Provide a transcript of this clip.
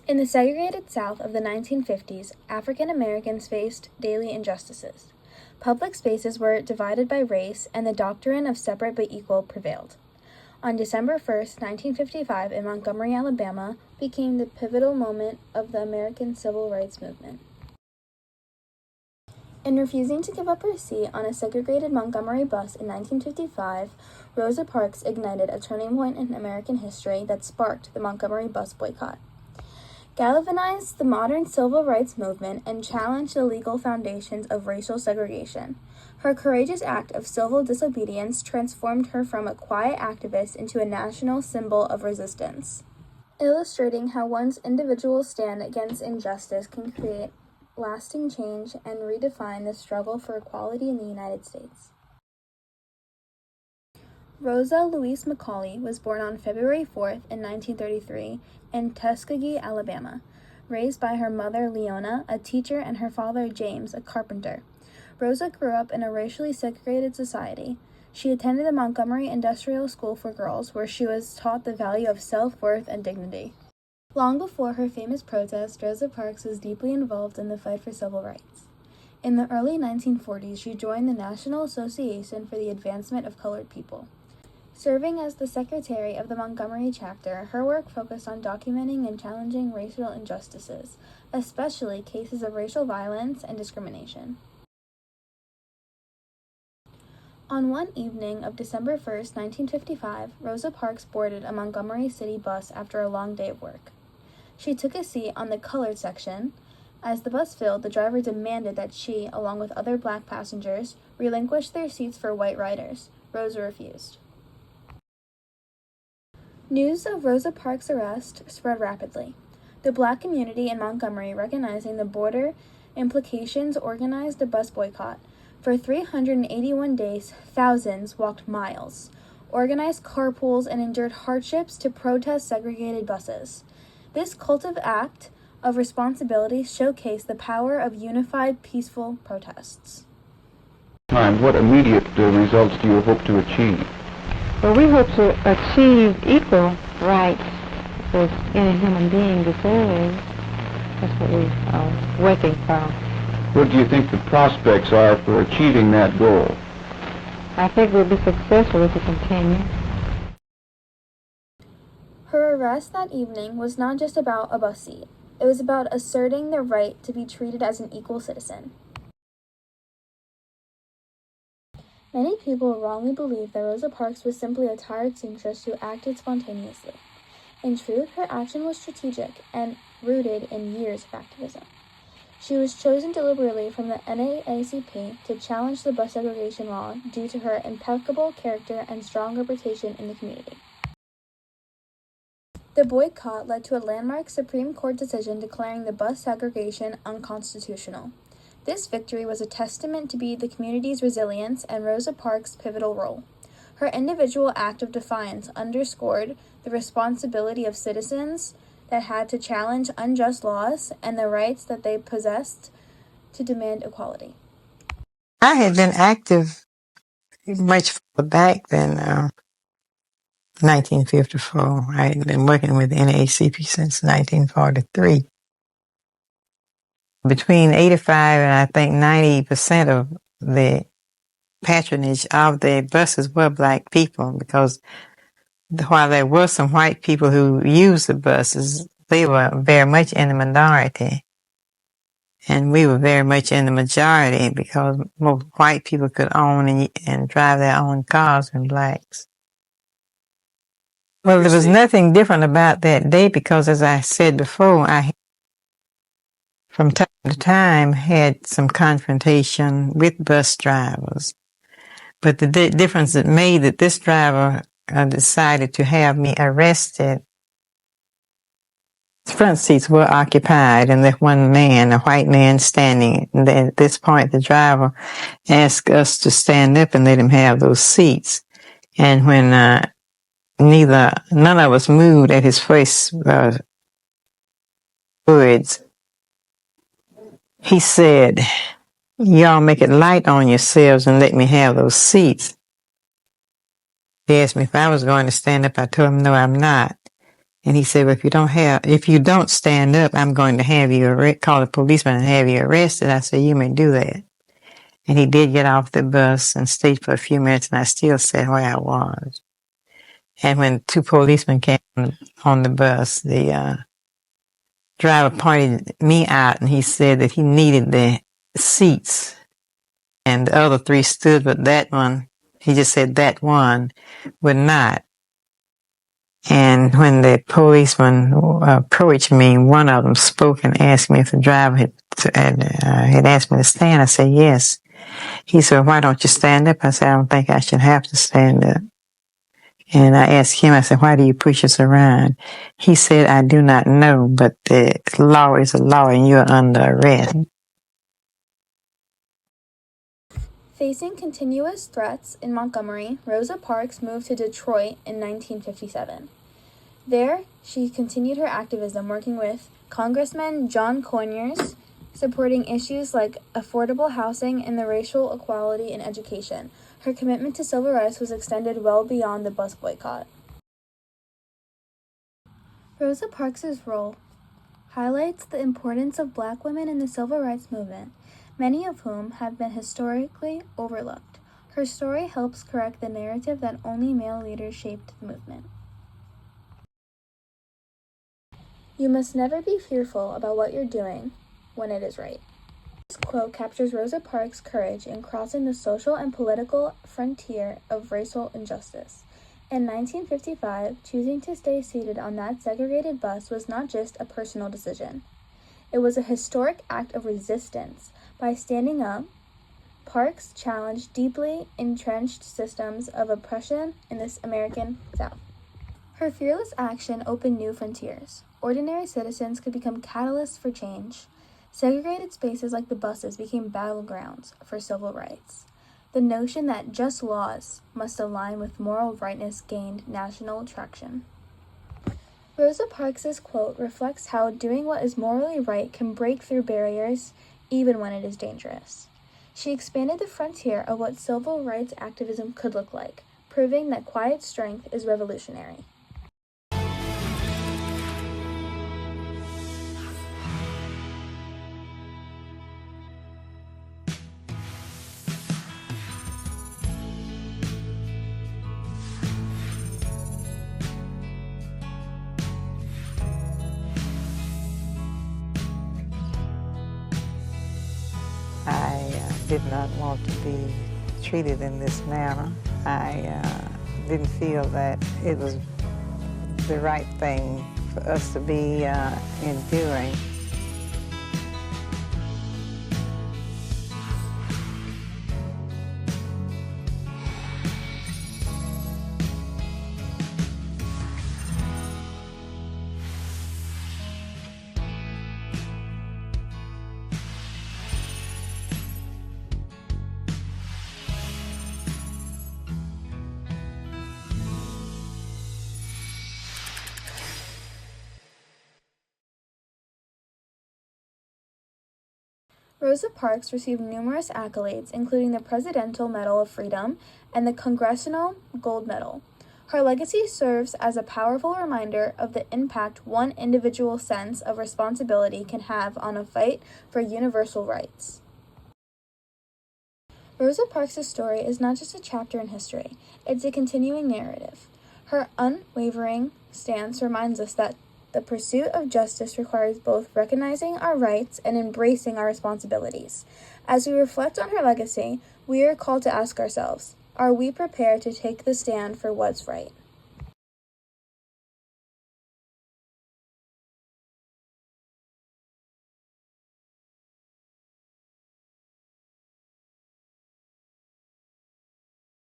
In the segregated South of the 1950s, African Americans faced daily injustices. Public spaces were divided by race, and the doctrine of separate but equal prevailed. On December 1st, 1955, in Montgomery, Alabama, became the pivotal moment of the American Civil Rights Movement. In refusing to give up her seat on a segregated Montgomery bus in 1955, Rosa Parks ignited a turning point in American history that sparked the Montgomery bus boycott, galvanized the modern civil rights movement, and challenged the legal foundations of racial segregation. Her courageous act of civil disobedience transformed her from a quiet activist into a national symbol of resistance, illustrating how one's individual stand against injustice can create lasting change and redefine the struggle for equality in the United States. Rosa Louise McCauley was born on February 4th in 1933 in Tuskegee, Alabama, raised by her mother Leona, a teacher, and her father James, a carpenter. Rosa grew up in a racially segregated society. She attended the Montgomery Industrial School for Girls, where she was taught the value of self-worth and dignity. Long before her famous protest, Rosa Parks was deeply involved in the fight for civil rights. In the early 1940s, she joined the National Association for the Advancement of Colored People. Serving as the secretary of the Montgomery chapter, her work focused on documenting and challenging racial injustices, especially cases of racial violence and discrimination. On one evening of December 1st, 1955, Rosa Parks boarded a Montgomery City bus after a long day of work. She took a seat on the colored section. As the bus filled, the driver demanded that she, along with other black passengers, relinquish their seats for white riders. Rosa refused. News of Rosa Parks' arrest spread rapidly. The black community in Montgomery, recognizing the border implications, organized a bus boycott. For 381 days, thousands walked miles, organized carpools, and endured hardships to protest segregated buses. This collective act of responsibility showcased the power of unified, peaceful protests. What immediate results do you hope to achieve? Well, we hope to achieve equal rights as any human being deserves. That's what we are working for. What do you think the prospects are for achieving that goal? I think we'll be successful if we continue. Her arrest that evening was not just about a bus seat. It was about asserting the right to be treated as an equal citizen. Many people wrongly believe that Rosa Parks was simply a tired seamstress who acted spontaneously. In truth, her action was strategic and rooted in years of activism. She was chosen deliberately from the NAACP to challenge the bus segregation law due to her impeccable character and strong reputation in the community. The boycott led to a landmark Supreme Court decision declaring the bus segregation unconstitutional. This victory was a testament to the community's resilience and Rosa Parks' pivotal role. Her individual act of defiance underscored the responsibility of citizens that had to challenge unjust laws and the rights that they possessed to demand equality. I had been active much further back than 1954. I had been working with the NAACP since 1943. Between 85 and I think 90% of the patronage of the buses were black people, because while there were some white people who used the buses, they were very much in the minority. And we were very much in the majority because most white people could own and drive their own cars than blacks. Well, there was nothing different about that day because, as I said before, I from time to time had some confrontation with bus drivers. But the difference that made that this driver decided to have me arrested, the front seats were occupied and there's one man, a white man, standing. And at this point, the driver asked us to stand up and let him have those seats. And when none of us moved at his first words, he said, "Y'all make it light on yourselves and let me have those seats." He asked me if I was going to stand up. I told him, no, I'm not. And he said, well, if you don't stand up, I'm going to have you call the policeman and have you arrested. I said, you may do that. And he did get off the bus and stayed for a few minutes, and I still sat where I was. And when two policemen came on the bus, the driver pointed me out, and he said that he needed the seats. And the other three stood, but that one, he just said that one would not. And when the policeman approached me, one of them spoke and asked me if the driver had asked me to stand. I said, yes. He said, why don't you stand up? I said, I don't think I should have to stand up. And I asked him, I said, why do you push us around? He said, I do not know, but the law is a law and you're under arrest. Facing continuous threats in Montgomery, Rosa Parks moved to Detroit in 1957. There, she continued her activism working with Congressman John Conyers, supporting issues like affordable housing and the racial equality in education. Her commitment to civil rights was extended well beyond the bus boycott. Rosa Parks' role highlights the importance of Black women in the civil rights movement, many of whom have been historically overlooked. Her story helps correct the narrative that only male leaders shaped the movement. You must never be fearful about what you're doing when it is right. This quote captures Rosa Parks' courage in crossing the social and political frontier of racial injustice. In 1955, choosing to stay seated on that segregated bus was not just a personal decision. It was a historic act of resistance. By standing up, Parks challenged deeply entrenched systems of oppression in this American South. Her fearless action opened new frontiers. Ordinary citizens could become catalysts for change. Segregated spaces like the buses became battlegrounds for civil rights. The notion that just laws must align with moral rightness gained national traction. Rosa Parks' quote reflects how doing what is morally right can break through barriers even when it is dangerous. She expanded the frontier of what civil rights activism could look like, proving that quiet strength is revolutionary. I did not want to be treated in this manner. I didn't feel that it was the right thing for us to be enduring. Rosa Parks received numerous accolades, including the Presidential Medal of Freedom and the Congressional Gold Medal. Her legacy serves as a powerful reminder of the impact one individual's sense of responsibility can have on a fight for universal rights. Rosa Parks' story is not just a chapter in history, it's a continuing narrative. Her unwavering stance reminds us that the pursuit of justice requires both recognizing our rights and embracing our responsibilities. As we reflect on her legacy, we are called to ask ourselves, are we prepared to take the stand for what's right?